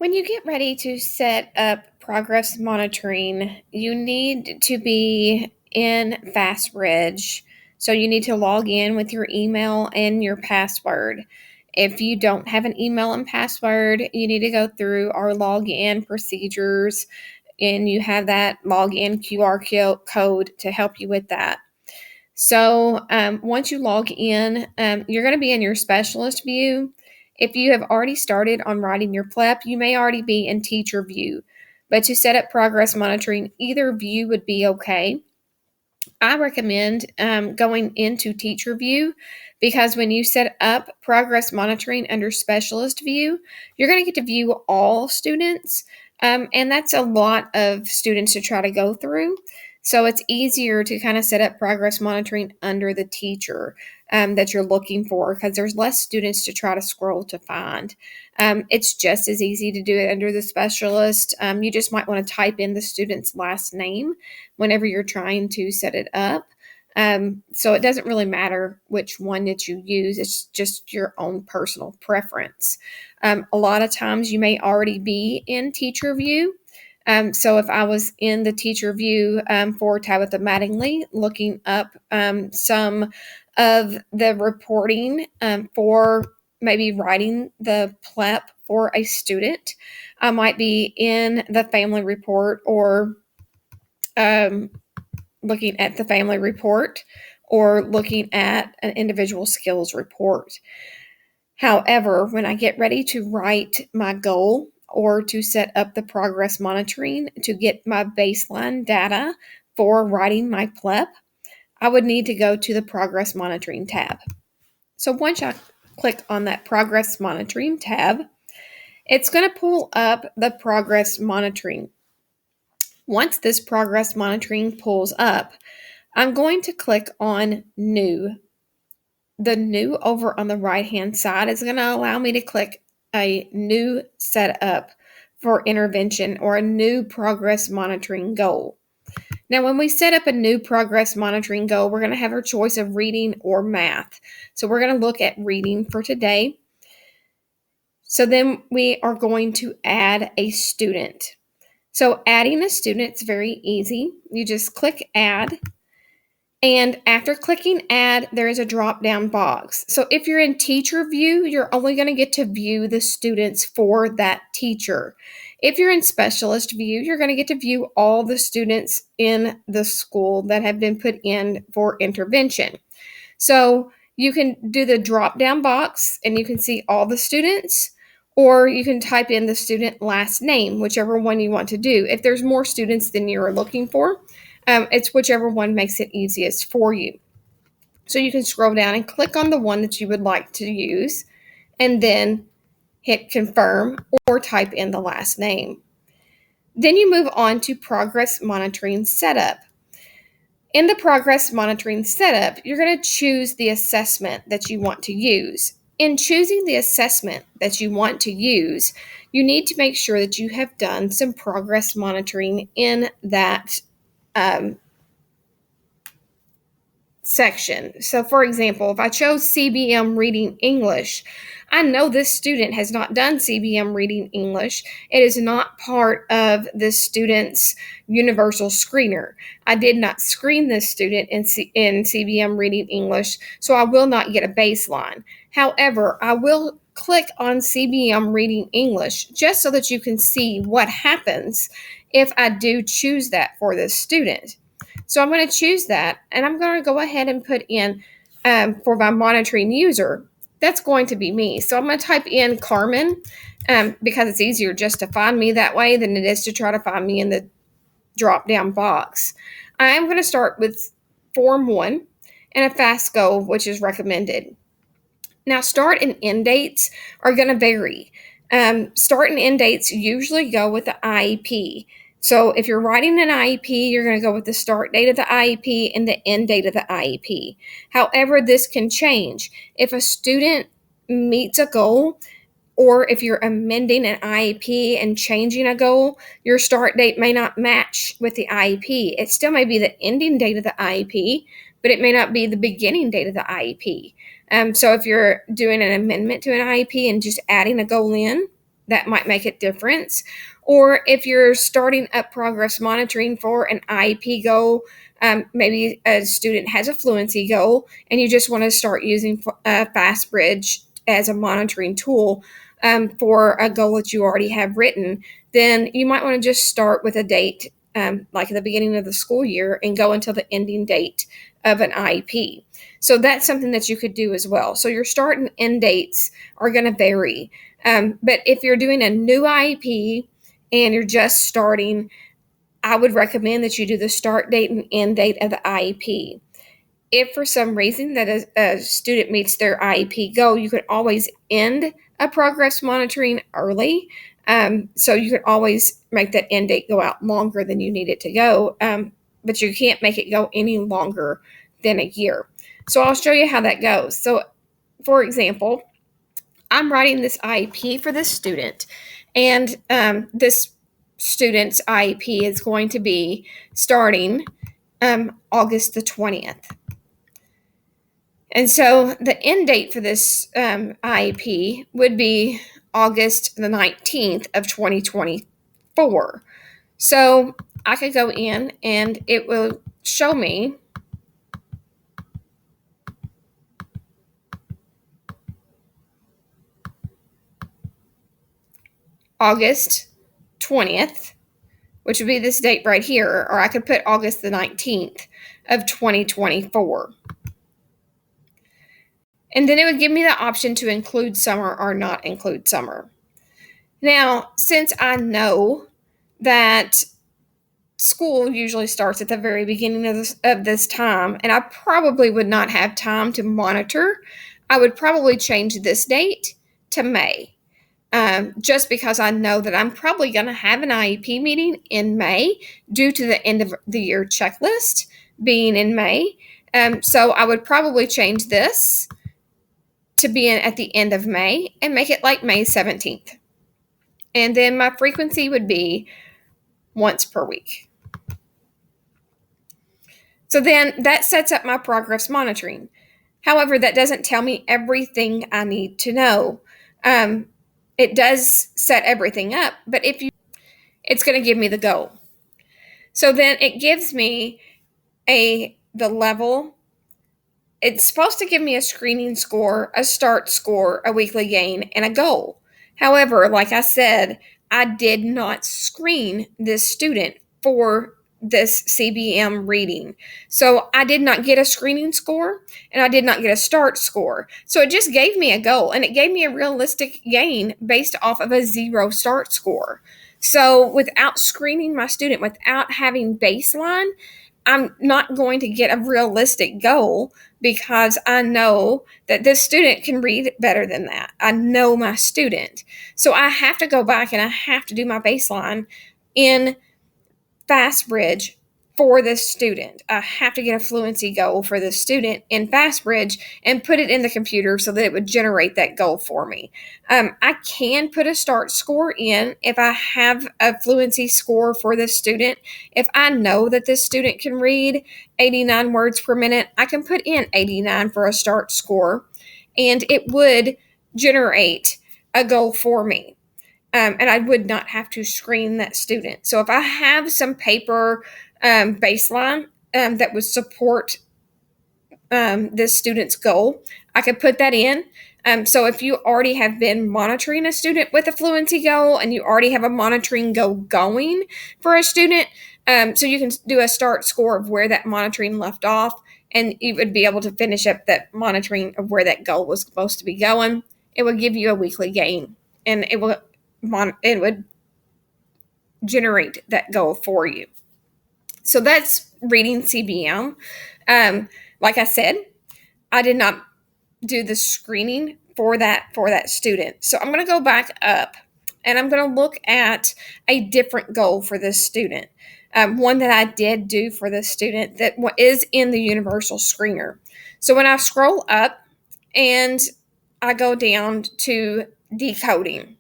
When you get ready to set up progress monitoring, you need to be in FastBridge. So you need to log in with your email and your password. If you don't have an email and password, you need to go through our login procedures and you have that login QR code to help you with that. So once you log in, you're going to be in your specialist view. If you have already started on writing your PLEP, you may already be in teacher view. But to set up progress monitoring, either view would be okay. I recommend going into teacher view because when you set up progress monitoring under specialist view, you're going to get to view all students. And that's a lot of students to try to go through. So it's easier to kind of set up progress monitoring under the teacher that you're looking for because there's less students to try to scroll to find. It's just as easy to do it under the specialist. You just might want to type in the student's last name whenever you're trying to set it up. So it doesn't really matter which one that you use. It's just your own personal preference. A lot of times you may already be in teacher view. So if I was in the teacher view for Tabitha Mattingly, looking up some of the reporting for maybe writing the PLEP for a student, I might be in the family report or looking at the family report or looking at an individual skills report. However, when I get ready to write my goal or to set up the progress monitoring to get my baseline data for writing my PLEP, I would need to go to the progress monitoring tab. So once I click on that progress monitoring tab, it's going to pull up the progress monitoring. Once this progress monitoring pulls up, I'm going to click on New. The new over on the right-hand side is going to allow me to click a new setup for intervention or a new progress monitoring goal. Now, when we set up a new progress monitoring goal, we're going to have our choice of reading or math. So we're going to look at reading for today. So then we are going to add a student. So adding a student is very easy. You just click add. And after clicking add, there is a drop-down box. So if you're in teacher view, you're only going to get to view the students for that teacher. If you're in specialist view, you're going to get to view all the students in the school that have been put in for intervention. So you can do the drop-down box and you can see all the students, or you can type in the student last name, whichever one you want to do. If there's more students than you're looking for, it's whichever one makes it easiest for you. So you can scroll down and click on the one that you would like to use and then hit confirm or type in the last name. Then you move on to progress monitoring setup. In the progress monitoring setup, you're going to choose the assessment that you want to use. In choosing the assessment that you want to use, you need to make sure that you have done some progress monitoring in that section. So for example, if I chose CBM Reading English, I know this student has not done CBM Reading English. It is not part of this student's universal screener. I did not screen this student in CBM Reading English, so I will not get a baseline. However, I will click on CBM Reading English just so that you can see what happens if I do choose that for this student. So I'm going to choose that, and I'm going to go ahead and put in for my monitoring user. That's going to be me. So I'm going to type in Carmen because it's easier just to find me that way than it is to try to find me in the drop-down box. I'm going to start with Form 1 and a fast goal, which is recommended. Now, start and end dates are going to vary. Start and end dates usually go with the IEP. So if you're writing an IEP, you're going to go with the start date of the IEP and the end date of the IEP. However, this can change. If a student meets a goal, or if you're amending an IEP and changing a goal, your start date may not match with the IEP. It still may be the ending date of the IEP, but it may not be the beginning date of the IEP. So if you're doing an amendment to an IEP and just adding a goal in, that might make a difference. Or if you're starting up progress monitoring for an IEP goal, maybe a student has a fluency goal and you just want to start using FastBridge as a monitoring tool for a goal that you already have written, then you might want to just start with a date, like at the beginning of the school year, and go until the ending date of an IEP. So that's something that you could do as well. So your start and end dates are going to vary. But if you're doing a new IEP and you're just starting, I would recommend that you do the start date and end date of the IEP. If for some reason that a student meets their IEP goal, you could always end a progress monitoring early. So you could always make that end date go out longer than you need it to go, but you can't make it go any longer than a year. So I'll show you how that goes. So, for example, I'm writing this IEP for this student, and this student's IEP is going to be starting August the 20th. And so the end date for this IEP would be August the 19th of 2024. So I could go in and it will show me August 20th, which would be this date right here, or I could put August the 19th of 2024. And then it would give me the option to include summer or not include summer. Now, since I know that school usually starts at the very beginning of this time, and I probably would not have time to monitor, I would probably change this date to May. Just because I know that I'm probably going to have an IEP meeting in May due to the end of the year checklist being in May. So I would probably change this to be at the end of May and make it like May 17th. And then my frequency would be once per week. So then that sets up my progress monitoring. However, that doesn't tell me everything I need to know. It does set everything up, but it's going to give me the goal. So then it gives me the level. It's supposed to give me a screening score, a start score, a weekly gain, and a goal. However, like I said, I did not screen this student for this CBM reading. So I did not get a screening score and I did not get a start score. So it just gave me a goal and it gave me a realistic gain based off of a 0 start score. So without screening my student, without having baseline, I'm not going to get a realistic goal because I know that this student can read better than that. I know my student. So I have to go back and I have to do my baseline in FastBridge for this student. I have to get a fluency goal for this student in FastBridge and put it in the computer so that it would generate that goal for me. I can put a start score in if I have a fluency score for this student. If I know that this student can read 89 words per minute, I can put in 89 for a start score, and it would generate a goal for me. And I would not have to screen that student. So if I have some paper baseline that would support this student's goal, I could put that in. So if you already have been monitoring a student with a fluency goal and you already have a monitoring goal going for a student, so you can do a start score of where that monitoring left off, and you would be able to finish up that monitoring of where that goal was supposed to be going. It would give you a weekly gain, and it would generate that goal for you. So that's reading CBM. Like I said, I did not do the screening for that student. So I'm going to go back up and I'm going to look at a different goal for this student. One that I did do for this student that is in the universal screener. So when I scroll up and I go down to decoding.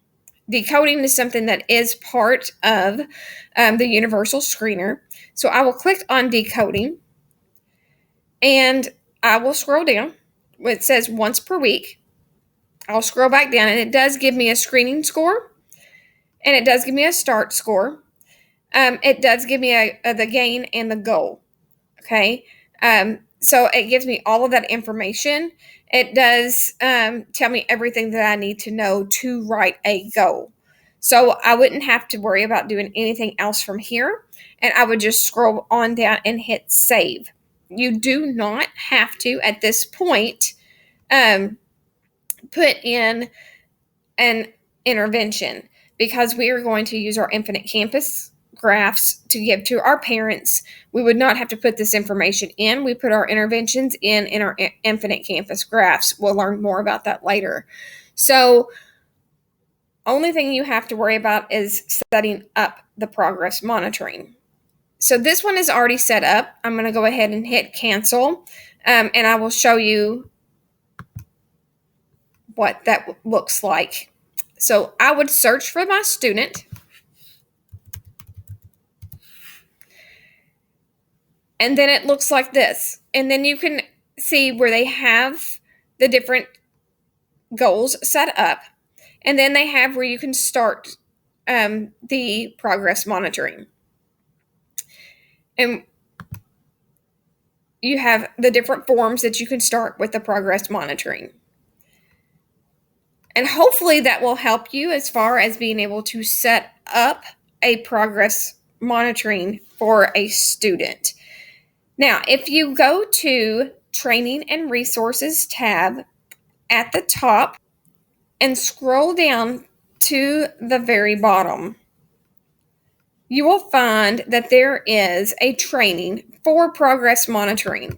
Decoding is something that is part of the universal screener. So I will click on decoding and I will scroll down where it says once per week. I'll scroll back down and it does give me a screening score and it does give me a start score. It does give me the gain and the goal. Okay. So it gives me all of that information. It does tell me everything that I need to know to write a goal. So I wouldn't have to worry about doing anything else from here. And I would just scroll on down and hit save. You do not have to, at this point, put in an intervention, because we are going to use our Infinite Campus graphs to give to our parents. We would not have to put this information in. We put our interventions in our Infinite Campus graphs. We'll learn more about that later. So only thing you have to worry about is setting up the progress monitoring. So this one is already set up. I'm going to go ahead and hit cancel, and I will show you what that looks like. So I would search for my student, and then it looks like this. And then you can see where they have the different goals set up, and then they have where you can start the progress monitoring. And you have the different forms that you can start with the progress monitoring. And hopefully that will help you as far as being able to set up a progress monitoring for a student. Now, if you go to Training and Resources tab at the top and scroll down to the very bottom, you will find that there is a training for progress monitoring.